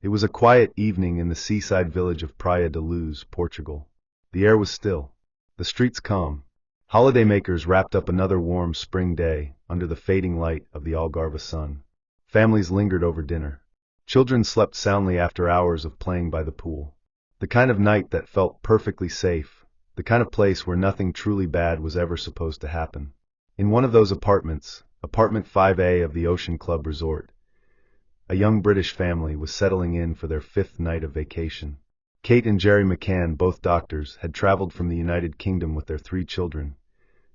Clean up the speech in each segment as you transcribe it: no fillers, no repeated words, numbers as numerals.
It was a quiet evening in the seaside village of Praia da Luz, Portugal. The air was still, the streets calm. Holidaymakers wrapped up another warm spring day under the fading light of the Algarve sun. Families lingered over dinner. Children slept soundly after hours of playing by the pool. The kind of night that felt perfectly safe, the kind of place where nothing truly bad was ever supposed to happen. In one of those apartments, apartment 5A of the Ocean Club Resort, a young British family was settling in for their 5th night of vacation. Kate and Jerry McCann, both doctors, had traveled from the United Kingdom with their 3 children,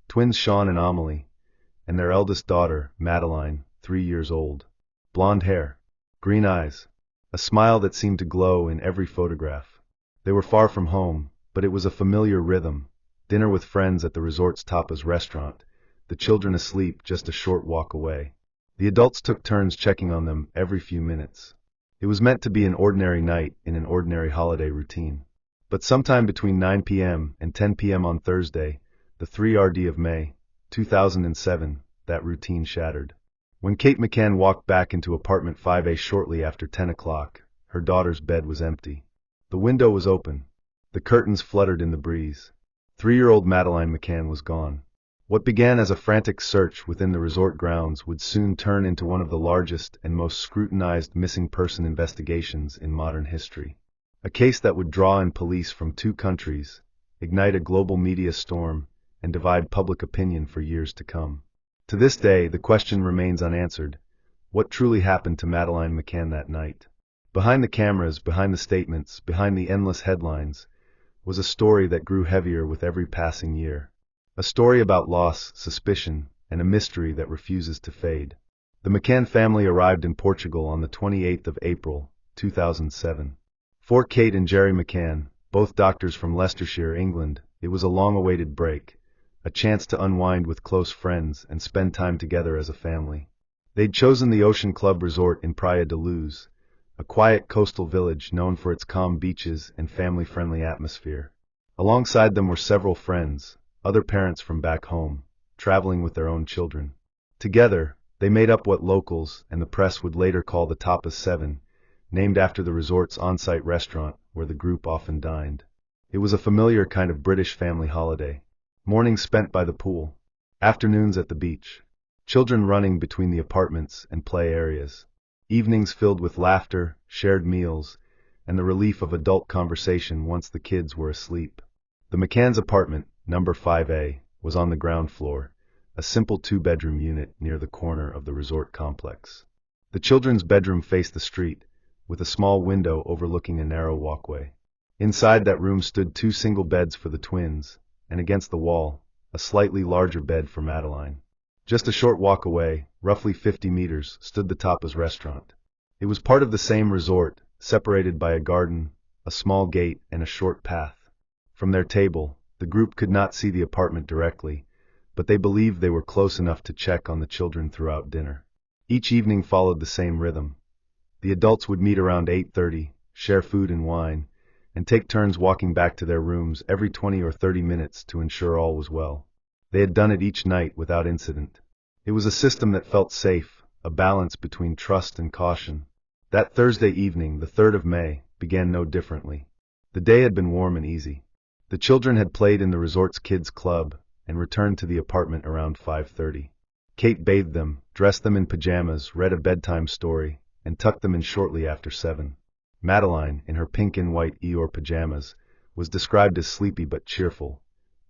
twins Sean and Amelie, and their eldest daughter, Madeleine, 3 years old. Blonde hair, green eyes, a smile that seemed to glow in every photograph. They were far from home, but it was a familiar rhythm. Dinner with friends at the resort's tapas restaurant, the children asleep just a short walk away. The adults took turns checking on them every few minutes. It was meant to be an ordinary night in an ordinary holiday routine. But sometime between 9 p.m. and 10 p.m. on Thursday, the 3rd of May, 2007, that routine shattered. When Kate McCann walked back into apartment 5A shortly after 10 o'clock, her daughter's bed was empty. The window was open. The curtains fluttered in the breeze. 3-year-old Madeleine McCann was gone. What began as a frantic search within the resort grounds would soon turn into one of the largest and most scrutinized missing person investigations in modern history. A case that would draw in police from 2 countries, ignite a global media storm, and divide public opinion for years to come. To this day, the question remains unanswered. What truly happened to Madeleine McCann that night? Behind the cameras, behind the statements, behind the endless headlines, was a story that grew heavier with every passing year. A story about loss, suspicion, and a mystery that refuses to fade. The McCann family arrived in Portugal on the 28th of April, 2007. For Kate and Jerry McCann, both doctors from Leicestershire, England, it was a long-awaited break, a chance to unwind with close friends and spend time together as a family. They'd chosen the Ocean Club Resort in Praia da Luz, a quiet coastal village known for its calm beaches and family-friendly atmosphere. Alongside them were several friends, other parents from back home, traveling with their own children. Together, they made up what locals and the press would later call the Tapas 7, named after the resort's on-site restaurant where the group often dined. It was a familiar kind of British family holiday. Mornings spent by the pool, afternoons at the beach, children running between the apartments and play areas, evenings filled with laughter, shared meals, and the relief of adult conversation once the kids were asleep. The McCann's apartment, number 5A, was on the ground floor, a simple 2-bedroom unit near the corner of the resort complex. The children's bedroom faced the street, with a small window overlooking a narrow walkway. Inside that room stood 2 single beds for the twins, and against the wall, a slightly larger bed for Madeleine. Just a short walk away, roughly 50 meters, stood the Tapas restaurant. It was part of the same resort, separated by a garden, a small gate, and a short path. From their table, the group could not see the apartment directly, but they believed they were close enough to check on the children throughout dinner. Each evening followed the same rhythm. The adults would meet around 8:30, share food and wine, and take turns walking back to their rooms every 20 or 30 minutes to ensure all was well. They had done it each night without incident. It was a system that felt safe, a balance between trust and caution. That Thursday evening, the 3rd of May, began no differently. The day had been warm and easy. The children had played in the resort's kids' club and returned to the apartment around 5:30. Kate bathed them, dressed them in pajamas, read a bedtime story, and tucked them in shortly after 7. Madeleine, in her pink and white Eeyore pajamas, was described as sleepy but cheerful,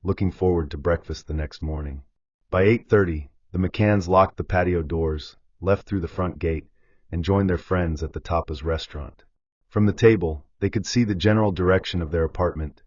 looking forward to breakfast the next morning. By 8:30, the McCanns locked the patio doors, left through the front gate, and joined their friends at the Tapas restaurant. From the table, they could see the general direction of their apartment,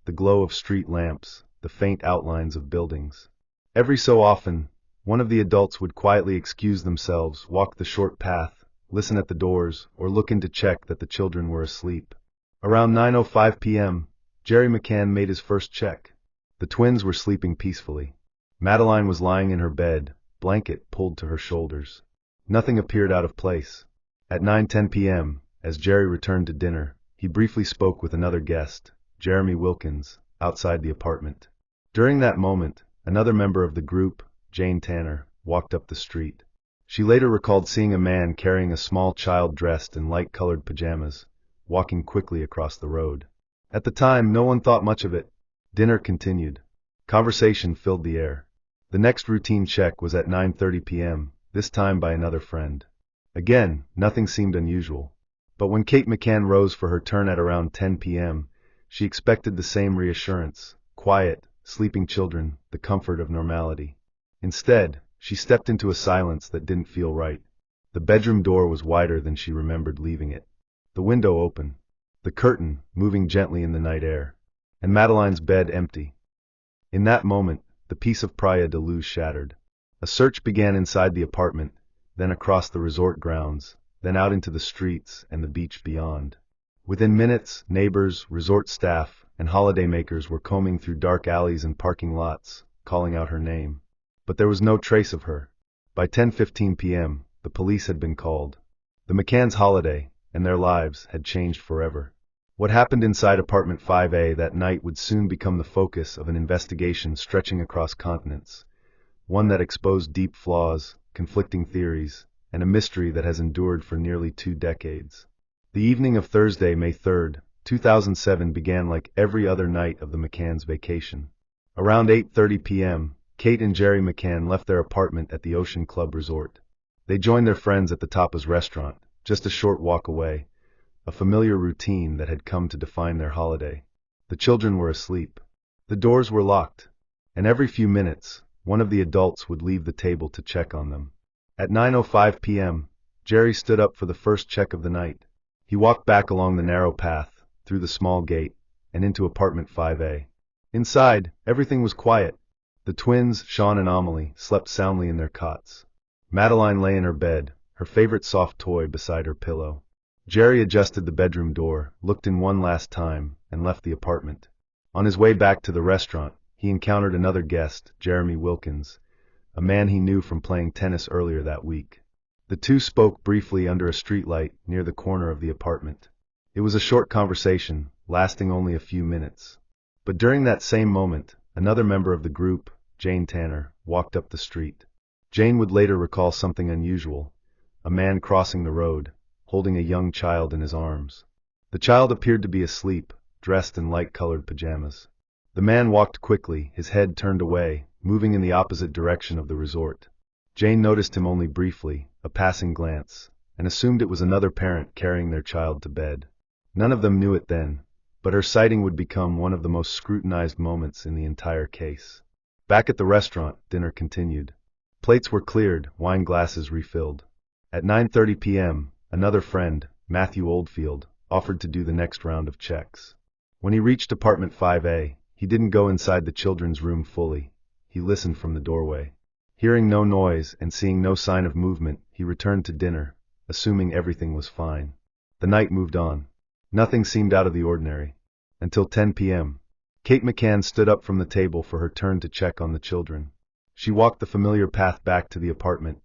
the glow of street lamps, the faint outlines of buildings. Every so often, one of the adults would quietly excuse themselves, walk the short path, listen at the doors, or look in to check that the children were asleep. Around 9:05 p.m., Jerry McCann made his first check. The twins were sleeping peacefully. Madeleine was lying in her bed, blanket pulled to her shoulders. Nothing appeared out of place. At 9:10 p.m., as Jerry returned to dinner, he briefly spoke with another guest, Jeremy Wilkins, outside the apartment. During that moment, another member of the group, Jane Tanner, walked up the street. She later recalled seeing a man carrying a small child dressed in light-colored pajamas, walking quickly across the road. At the time, no one thought much of it. Dinner continued. Conversation filled the air. The next routine check was at 9:30 p.m., this time by another friend. Again, nothing seemed unusual. But when Kate McCann rose for her turn at around 10 p.m., she expected the same reassurance: quiet, sleeping children, the comfort of normality. Instead, she stepped into a silence that didn't feel right. The bedroom door was wider than she remembered leaving it. The window open. The curtain moving gently in the night air. And Madeleine's bed empty. In that moment, the peace of Praia da Luz shattered. A search began inside the apartment, then across the resort grounds, then out into the streets and the beach beyond. Within minutes, neighbors, resort staff, and holidaymakers were combing through dark alleys and parking lots, calling out her name. But there was no trace of her. By 10:15 p.m., the police had been called. The McCann's holiday, and their lives, had changed forever. What happened inside apartment 5A that night would soon become the focus of an investigation stretching across continents, one that exposed deep flaws, conflicting theories, and a mystery that has endured for nearly 2 decades. The evening of Thursday, May 3, 2007 began like every other night of the McCann's vacation. Around 8:30 p.m., Kate and Jerry McCann left their apartment at the Ocean Club Resort. They joined their friends at the Tapas restaurant, just a short walk away, a familiar routine that had come to define their holiday. The children were asleep. The doors were locked, and every few minutes, one of the adults would leave the table to check on them. At 9:05 p.m., Jerry stood up for the first check of the night. He walked back along the narrow path, through the small gate, and into apartment 5A. Inside, everything was quiet. The twins, Sean and Amelie, slept soundly in their cots. Madeleine lay in her bed, her favorite soft toy beside her pillow. Jerry adjusted the bedroom door, looked in one last time, and left the apartment. On his way back to the restaurant, he encountered another guest, Jeremy Wilkins, a man he knew from playing tennis earlier that week. The two spoke briefly under a streetlight near the corner of the apartment. It was a short conversation, lasting only a few minutes. But during that same moment, another member of the group, Jane Tanner, walked up the street. Jane would later recall something unusual: a man crossing the road, holding a young child in his arms. The child appeared to be asleep, dressed in light-colored pajamas. The man walked quickly, his head turned away, moving in the opposite direction of the resort. Jane noticed him only briefly, a passing glance, and assumed it was another parent carrying their child to bed. None of them knew it then, but her sighting would become one of the most scrutinized moments in the entire case. Back at the restaurant, dinner continued. Plates were cleared, wine glasses refilled. At 9:30 p.m., another friend, Matthew Oldfield, offered to do the next round of checks. When he reached apartment 5A, he didn't go inside the children's room fully. He listened from the doorway. Hearing no noise and seeing no sign of movement, he returned to dinner, assuming everything was fine. The night moved on. Nothing seemed out of the ordinary. Until 10 p.m. Kate McCann stood up from the table for her turn to check on the children. She walked the familiar path back to the apartment,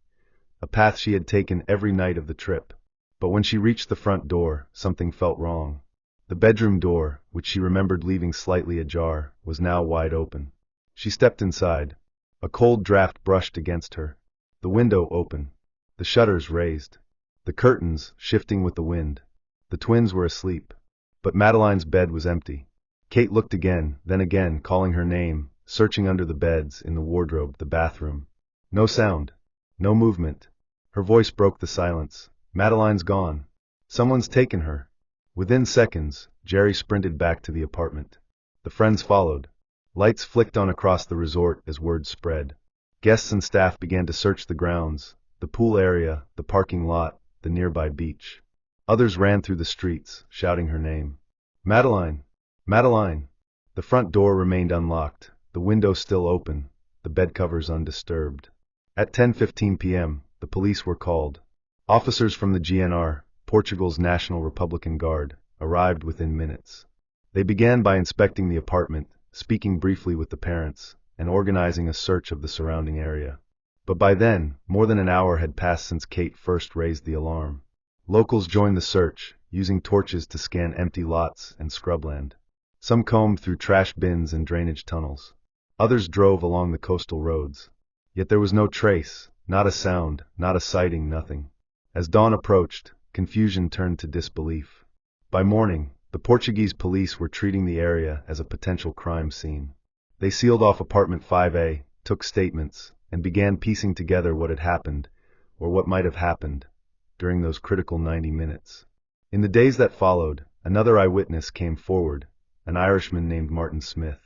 a path she had taken every night of the trip. But when she reached the front door, something felt wrong. The bedroom door, which she remembered leaving slightly ajar, was now wide open. She stepped inside. A cold draft brushed against her. The window open. The shutters raised. The curtains shifting with the wind. The twins were asleep. But Madeleine's bed was empty. Kate looked again, then again, calling her name, searching under the beds, in the wardrobe, the bathroom. No sound. No movement. Her voice broke the silence. Madeleine's gone. Someone's taken her. Within seconds, Jerry sprinted back to the apartment. The friends followed. Lights flicked on across the resort as word spread. Guests and staff began to search the grounds, the pool area, the parking lot, the nearby beach. Others ran through the streets, shouting her name. Madeleine! Madeleine! The front door remained unlocked, the window still open, the bedcovers undisturbed. At 10:15 p.m., the police were called. Officers from the GNR, Portugal's National Republican Guard, arrived within minutes. They began by inspecting the apartment, speaking briefly with the parents, and organizing a search of the surrounding area. But by then, more than an hour had passed since Kate first raised the alarm. Locals joined the search, using torches to scan empty lots and scrubland. Some combed through trash bins and drainage tunnels. Others drove along the coastal roads. Yet there was no trace, Not a sound, not a sighting, nothing. As dawn approached, confusion turned to disbelief. By morning, the Portuguese police were treating the area as a potential crime scene. They sealed off apartment 5A, took statements, and began piecing together what had happened, or what might have happened, during those critical 90 minutes. In the days that followed, another eyewitness came forward, an Irishman named Martin Smith.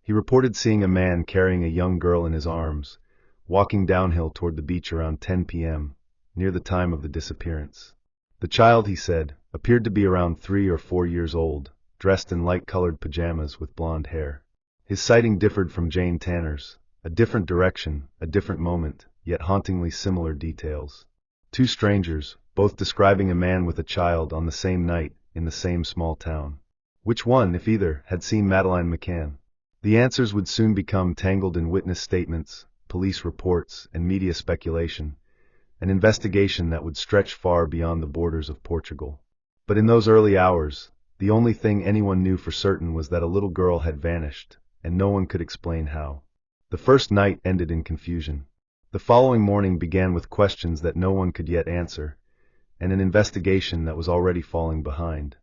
He reported seeing a man carrying a young girl in his arms, walking downhill toward the beach around 10 p.m., near the time of the disappearance. The child, he said, appeared to be around 3 or 4 years old, dressed in light-colored pajamas with blonde hair. His sighting differed from Jane Tanner's, a different direction, a different moment, yet hauntingly similar details. Two strangers, both describing a man with a child on the same night, in the same small town. Which one, if either, had seen Madeleine McCann? The answers would soon become tangled in witness statements, police reports, and media speculation, an investigation that would stretch far beyond the borders of Portugal. But in those early hours, the only thing anyone knew for certain was that a little girl had vanished, and no one could explain how. The first night ended in confusion. The following morning began with questions that no one could yet answer, and an investigation that was already falling behind.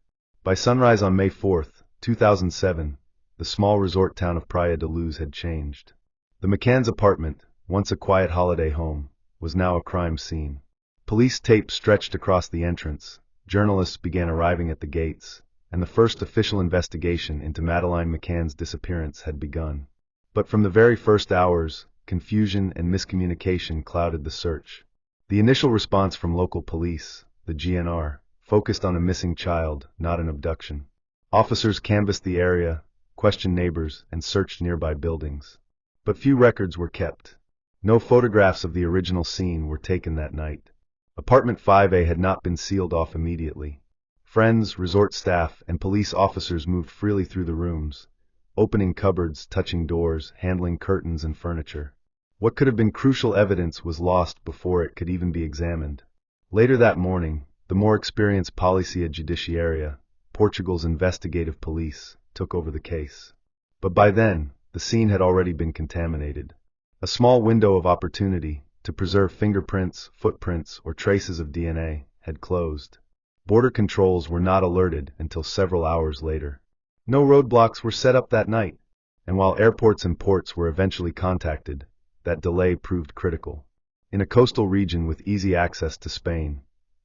By sunrise on May 4, 2007, the small resort town of Praia da Luz had changed. The McCann's apartment, once a quiet holiday home, was now a crime scene. Police tape stretched across the entrance, journalists began arriving at the gates, and the first official investigation into Madeleine McCann's disappearance had begun. But from the very first hours, confusion and miscommunication clouded the search. The initial response from local police, the GNR, focused on a missing child, not an abduction. Officers canvassed the area, questioned neighbors, and searched nearby buildings. But few records were kept. No photographs of the original scene were taken that night. Apartment 5A had not been sealed off immediately. Friends, resort staff, and police officers moved freely through the rooms, opening cupboards, touching doors, handling curtains and furniture. What could have been crucial evidence was lost before it could even be examined. Later that morning, the more experienced Polícia Judiciária, Portugal's investigative police, took over the case. But by then, the scene had already been contaminated. A small window of opportunity to preserve fingerprints, footprints, or traces of DNA had closed. Border controls were not alerted until several hours later. No roadblocks were set up that night, and while airports and ports were eventually contacted, that delay proved critical. In a coastal region with easy access to Spain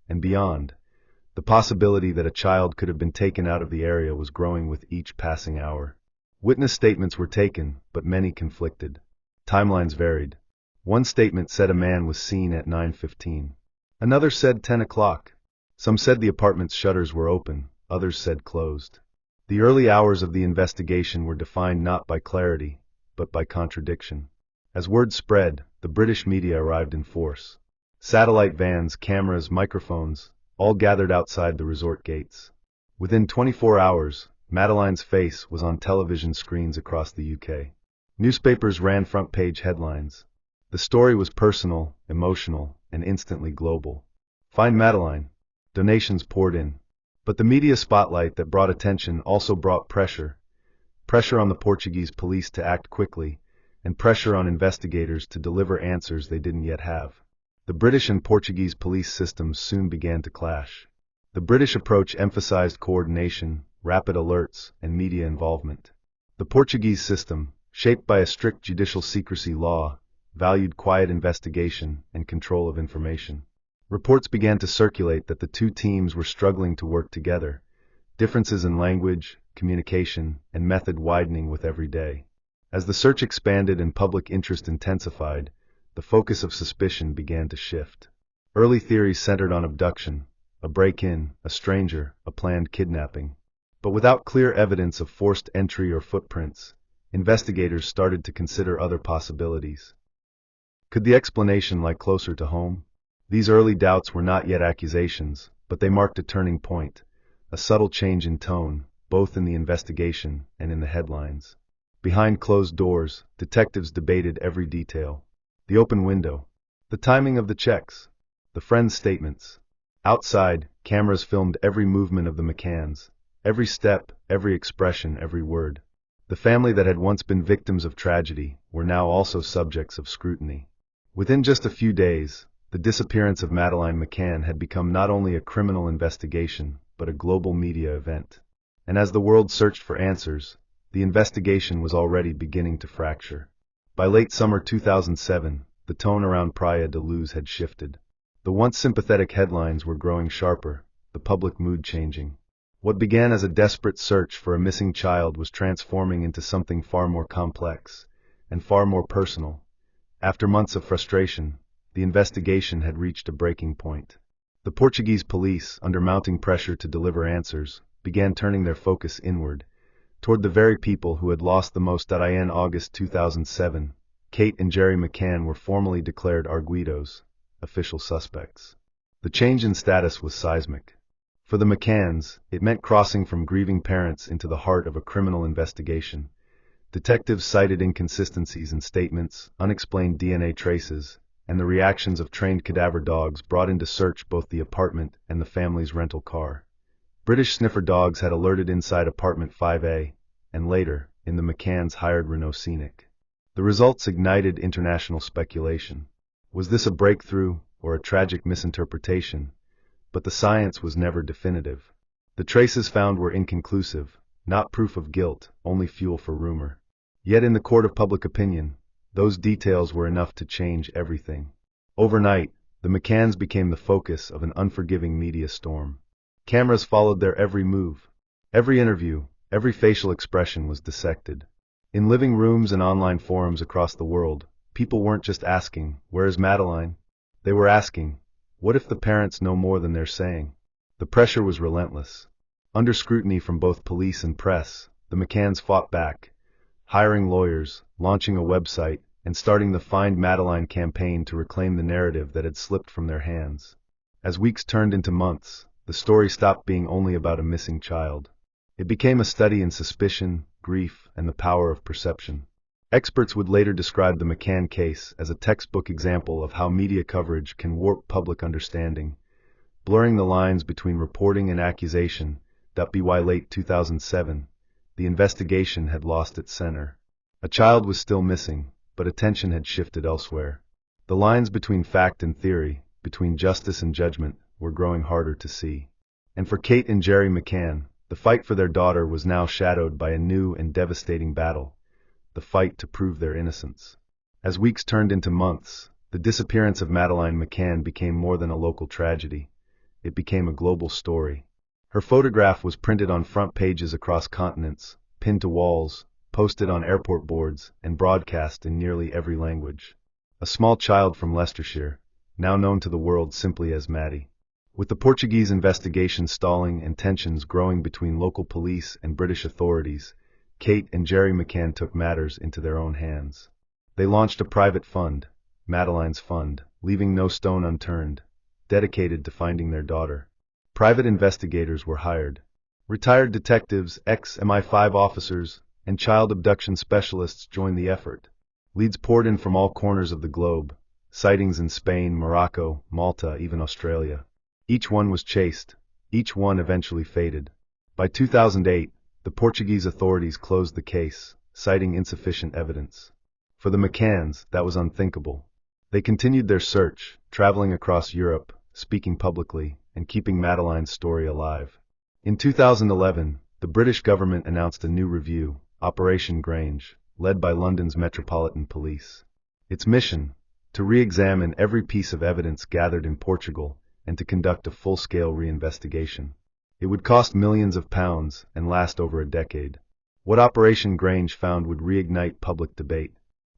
and beyond, the possibility that a child could have been taken out of the area was growing with each passing hour. Witness statements were taken, but many conflicted. Timelines varied. One statement said a man was seen at 9:15. Another said 10 o'clock. Some said the apartment's shutters were open, others said closed. The early hours of the investigation were defined not by clarity, but by contradiction. As word spread, the British media arrived in force. Satellite vans, cameras, microphones, all gathered outside the resort gates. Within 24 hours, Madeleine's face was on television screens across the UK. Newspapers ran front-page headlines. The story was personal, emotional, and instantly global. Find Madeleine. Donations poured in. But the media spotlight that brought attention also brought pressure. Pressure on the Portuguese police to act quickly, and pressure on investigators to deliver answers they didn't yet have. The British and Portuguese police systems soon began to clash. The British approach emphasized coordination, rapid alerts, and media involvement. The Portuguese system, shaped by a strict judicial secrecy law, valued quiet investigation and control of information. Reports began to circulate that the two teams were struggling to work together, differences in language, communication, and method widening with every day. As the search expanded and public interest intensified, the focus of suspicion began to shift. Early theories centered on abduction, a break-in, a stranger, a planned kidnapping. But without clear evidence of forced entry or footprints, investigators started to consider other possibilities. Could the explanation lie closer to home? These early doubts were not yet accusations, but they marked a turning point, a subtle change in tone, both in the investigation and in the headlines. Behind closed doors, detectives debated every detail. The open window, the timing of the checks, the friends' statements. Outside, cameras filmed every movement of the McCanns, every step, every expression, every word. The family that had once been victims of tragedy were now also subjects of scrutiny. Within just a few days, the disappearance of Madeleine McCann had become not only a criminal investigation, but a global media event. And as the world searched for answers, the investigation was already beginning to fracture. By late summer 2007, the tone around Praia da Luz had shifted. The once sympathetic headlines were growing sharper, the public mood changing. What began as a desperate search for a missing child was transforming into something far more complex and far more personal. After months of frustration, the investigation had reached a breaking point. The Portuguese police, under mounting pressure to deliver answers, began turning their focus inward, toward the very people who had lost the most. In August 2007, Kate and Jerry McCann were formally declared arguidos, official suspects. The change in status was seismic. For the McCanns, it meant crossing from grieving parents into the heart of a criminal investigation. Detectives cited inconsistencies in statements, unexplained DNA traces, and the reactions of trained cadaver dogs brought in to search both the apartment and the family's rental car. British sniffer dogs had alerted inside apartment 5A, and later, in the McCanns' hired Renault Scenic. The results ignited international speculation. Was this a breakthrough, or a tragic misinterpretation? But the science was never definitive. The traces found were inconclusive, not proof of guilt, only fuel for rumor. Yet in the court of public opinion, those details were enough to change everything. Overnight, the McCanns became the focus of an unforgiving media storm. Cameras followed their every move. Every interview, every facial expression was dissected. In living rooms and online forums across the world, people weren't just asking, "Where is Madeleine?" They were asking, "What if the parents know more than they're saying?" The pressure was relentless. Under scrutiny from both police and press, the McCanns fought back, hiring lawyers, launching a website, and starting the Find Madeleine campaign to reclaim the narrative that had slipped from their hands. As weeks turned into months, the story stopped being only about a missing child. It became a study in suspicion, grief, and the power of perception. Experts would later describe the McCann case as a textbook example of how media coverage can warp public understanding, blurring the lines between reporting and accusation. By late 2007, the investigation had lost its center. A child was still missing, but attention had shifted elsewhere. The lines between fact and theory, between justice and judgment, were growing harder to see. And for Kate and Jerry McCann, the fight for their daughter was now shadowed by a new and devastating battle, the fight to prove their innocence. As weeks turned into months, the disappearance of Madeleine McCann became more than a local tragedy. It became a global story. Her photograph was printed on front pages across continents, pinned to walls, posted on airport boards, and broadcast in nearly every language. A small child from Leicestershire, now known to the world simply as Maddie. With the Portuguese investigation stalling and tensions growing between local police and British authorities, Kate and Jerry McCann took matters into their own hands. They launched a private fund, Madeleine's Fund, leaving no stone unturned, dedicated to finding their daughter. Private investigators were hired. Retired detectives, ex-MI5 officers, and child abduction specialists joined the effort. Leads poured in from all corners of the globe, sightings in Spain, Morocco, Malta, even Australia. Each one was chased. Each one eventually faded. By 2008, the Portuguese authorities closed the case, citing insufficient evidence. For the McCanns, that was unthinkable. They continued their search, traveling across Europe, speaking publicly, and keeping Madeleine's story alive. In 2011, the British government announced a new review, Operation Grange, led by London's Metropolitan Police. Its mission, to re-examine every piece of evidence gathered in Portugal and to conduct a full-scale reinvestigation. It would cost millions of pounds and last over a decade. What Operation Grange found would reignite public debate.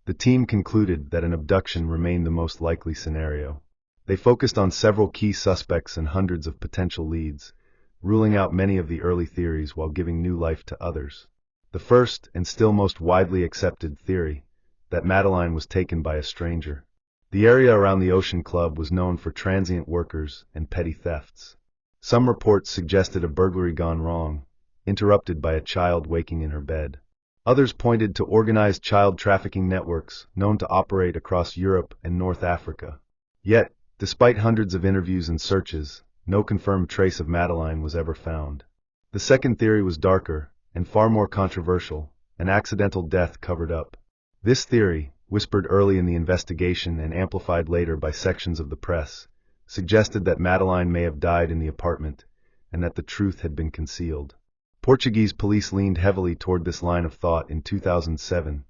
The team concluded that an abduction remained the most likely scenario. They focused on several key suspects and hundreds of potential leads, ruling out many of the early theories while giving new life to others. The first, and still most widely accepted theory, that Madeleine was taken by a stranger. The area around the Ocean Club was known for transient workers and petty thefts. Some reports suggested a burglary gone wrong, interrupted by a child waking in her bed. Others pointed to organized child trafficking networks known to operate across Europe and North Africa. Yet, despite hundreds of interviews and searches, no confirmed trace of Madeleine was ever found. The second theory was darker and far more controversial, an accidental death covered up. This theory, whispered early in the investigation and amplified later by sections of the press, suggested that Madeleine may have died in the apartment, and that the truth had been concealed. Portuguese police leaned heavily toward this line of thought in 2007,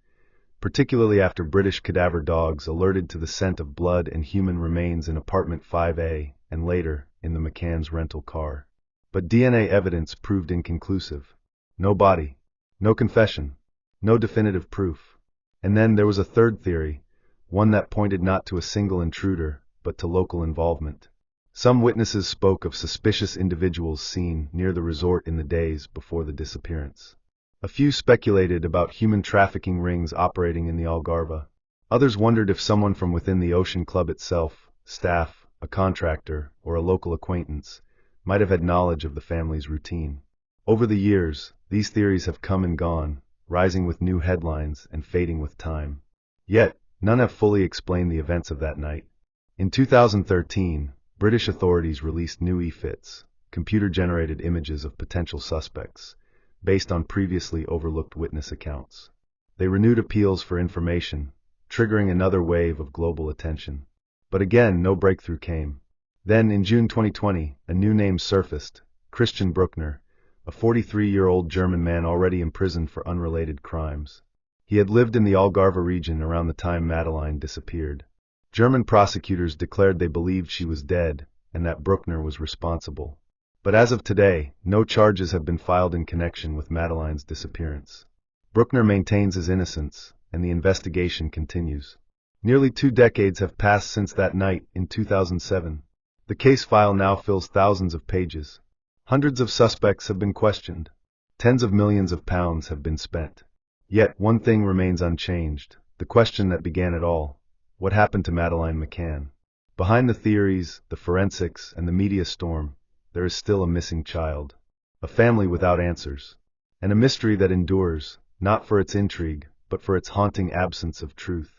particularly after British cadaver dogs alerted to the scent of blood and human remains in apartment 5A, and later, in the McCann's rental car. But DNA evidence proved inconclusive. No body, no confession, no definitive proof. And then there was a third theory, one that pointed not to a single intruder, but to local involvement. Some witnesses spoke of suspicious individuals seen near the resort in the days before the disappearance. A few speculated about human trafficking rings operating in the Algarve. Others wondered if someone from within the Ocean Club itself, staff, a contractor, or a local acquaintance, might have had knowledge of the family's routine. Over the years, these theories have come and gone, rising with new headlines and fading with time. Yet, none have fully explained the events of that night. In 2013, British authorities released new EFITs, computer-generated images of potential suspects, based on previously overlooked witness accounts. They renewed appeals for information, triggering another wave of global attention. But again, no breakthrough came. Then, in June 2020, a new name surfaced, Christian Bruckner, a 43-year-old German man already imprisoned for unrelated crimes. He had lived in the Algarve region around the time Madeleine disappeared. German prosecutors declared they believed she was dead and that Bruckner was responsible. But as of today, no charges have been filed in connection with Madeleine's disappearance. Bruckner maintains his innocence, and the investigation continues. Nearly 2 decades have passed since that night in 2007. The case file now fills thousands of pages. Hundreds of suspects have been questioned. Tens of millions of pounds have been spent. Yet one thing remains unchanged, the question that began it all. What happened to Madeleine McCann? Behind the theories, the forensics, and the media storm, there is still a missing child. A family without answers. And a mystery that endures, not for its intrigue, but for its haunting absence of truth.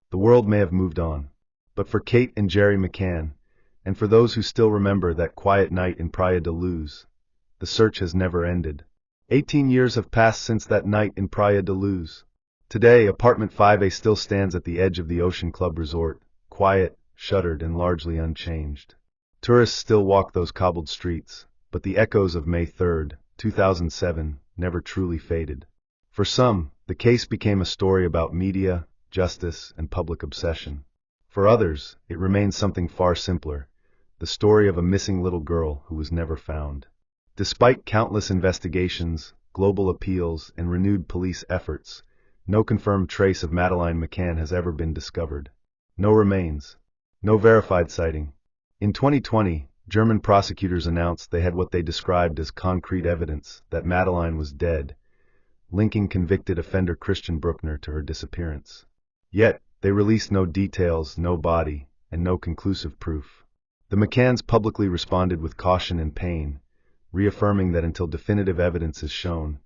The world may have moved on. But for Kate and Jerry McCann, and for those who still remember that quiet night in Praia da Luz, the search has never ended. 18 years have passed since that night in Praia da Luz. Today, apartment 5A still stands at the edge of the Ocean Club resort, quiet, shuttered, and largely unchanged. Tourists still walk those cobbled streets, but the echoes of May 3, 2007, never truly faded. For some, the case became a story about media, justice, and public obsession. For others, it remains something far simpler, the story of a missing little girl who was never found. Despite countless investigations, global appeals, and renewed police efforts, no confirmed trace of Madeleine McCann has ever been discovered. No remains. No verified sighting. In 2020, German prosecutors announced they had what they described as concrete evidence that Madeleine was dead, linking convicted offender Christian Bruckner to her disappearance. Yet, they released no details, no body, and no conclusive proof. The McCanns publicly responded with caution and pain, reaffirming that until definitive evidence is shown,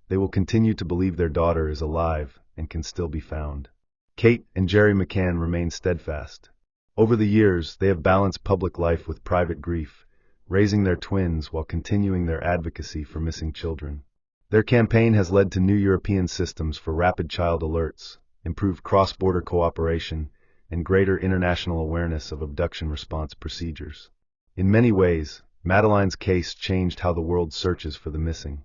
they will continue to believe their daughter is alive and can still be found. Kate and Jerry McCann remain steadfast. Over the years, they have balanced public life with private grief, raising their twins while continuing their advocacy for missing children. Their campaign has led to new European systems for rapid child alerts, improved cross-border cooperation, and greater international awareness of abduction response procedures. In many ways, Madeleine's case changed how the world searches for the missing.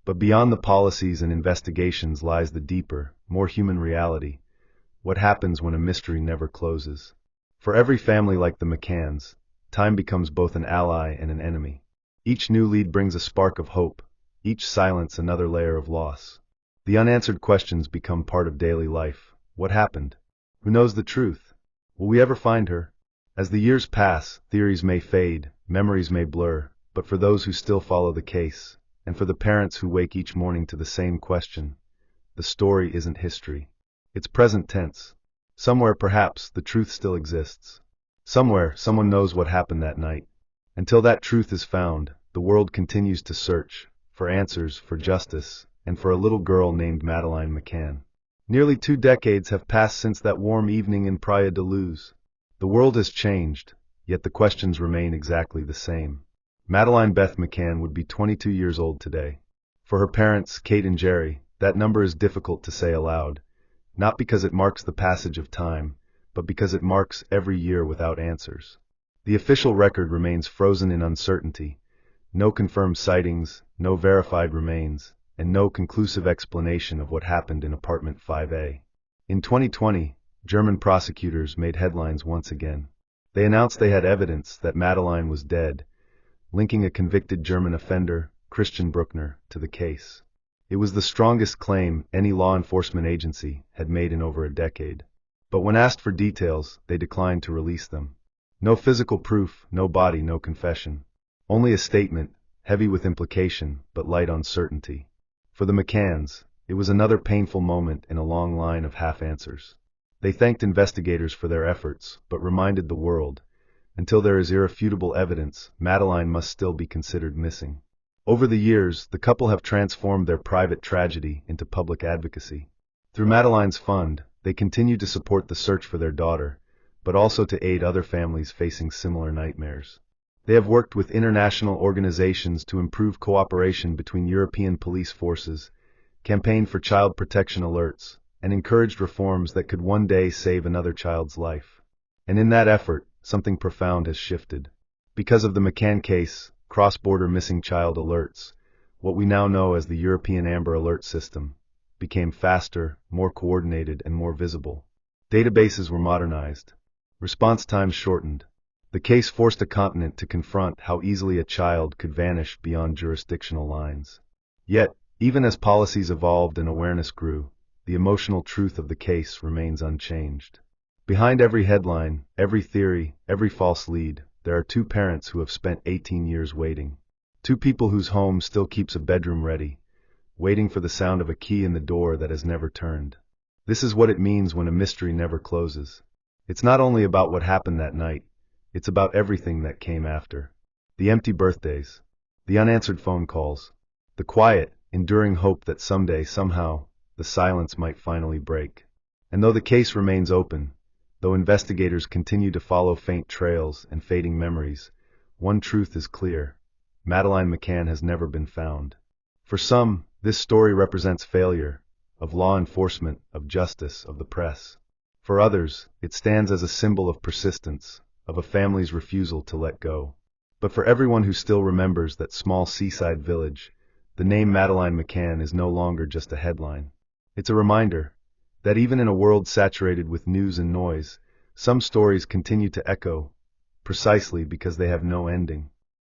But beyond the policies and investigations lies the deeper, more human reality. What happens when a mystery never closes? For every family like the McCanns, time becomes both an ally and an enemy. Each new lead brings a spark of hope, each silence another layer of loss. The unanswered questions become part of daily life. What happened? Who knows the truth? Will we ever find her? As the years pass, theories may fade, memories may blur, but for those who still follow the case, and for the parents who wake each morning to the same question, the story isn't history. It's present tense. Somewhere, perhaps, the truth still exists. Somewhere, someone knows what happened that night. Until that truth is found, the world continues to search, for answers, for justice, and for a little girl named Madeleine McCann. Nearly 2 decades have passed since that warm evening in Praia da Luz. The world has changed, yet the questions remain exactly the same. Madeleine Beth McCann would be 22 years old today. For her parents, Kate and Jerry, that number is difficult to say aloud. not because it marks the passage of time, but because it marks every year without answers. The official record remains frozen in uncertainty. No confirmed sightings, no verified remains, and no conclusive explanation of what happened in apartment 5A. In 2020, German prosecutors made headlines once again. They announced they had evidence that Madeleine was dead, linking a convicted German offender, Christian Bruckner, to the case. It was the strongest claim any law enforcement agency had made in over a decade. But when asked for details, they declined to release them. No physical proof, no body, no confession. Only a statement, heavy with implication, but light on certainty. For the McCanns, it was another painful moment in a long line of half-answers. They thanked investigators for their efforts, but reminded the world, until there is irrefutable evidence, Madeleine must still be considered missing. Over the years, the couple have transformed their private tragedy into public advocacy. Through Madeleine's fund, they continue to support the search for their daughter, but also to aid other families facing similar nightmares. They have worked with international organizations to improve cooperation between European police forces, campaigned for child protection alerts, and encouraged reforms that could one day save another child's life. And in that effort, something profound has shifted. Because of the McCann case, cross-border missing child alerts, what we now know as the European Amber Alert System, became faster, more coordinated, and more visible. Databases were modernized. Response times shortened. The case forced a continent to confront how easily a child could vanish beyond jurisdictional lines. Yet, even as policies evolved and awareness grew, the emotional truth of the case remains unchanged. Behind every headline, every theory, every false lead, there are two parents who have spent 18 years waiting. Two people whose home still keeps a bedroom ready, waiting for the sound of a key in the door that has never turned. This is what it means when a mystery never closes. It's not only about what happened that night, it's about everything that came after. The empty birthdays, the unanswered phone calls, the quiet, enduring hope that someday, somehow, the silence might finally break. And though the case remains open, though investigators continue to follow faint trails and fading memories, one truth is clear: Madeleine McCann has never been found. For some, this story represents failure, of law enforcement, of justice, of the press. For others, it stands as a symbol of persistence, of a family's refusal to let go. But for everyone who still remembers that small seaside village, the name Madeleine McCann is no longer just a headline. It's a reminder that even in a world saturated with news and noise, some stories continue to echo, precisely because they have no ending.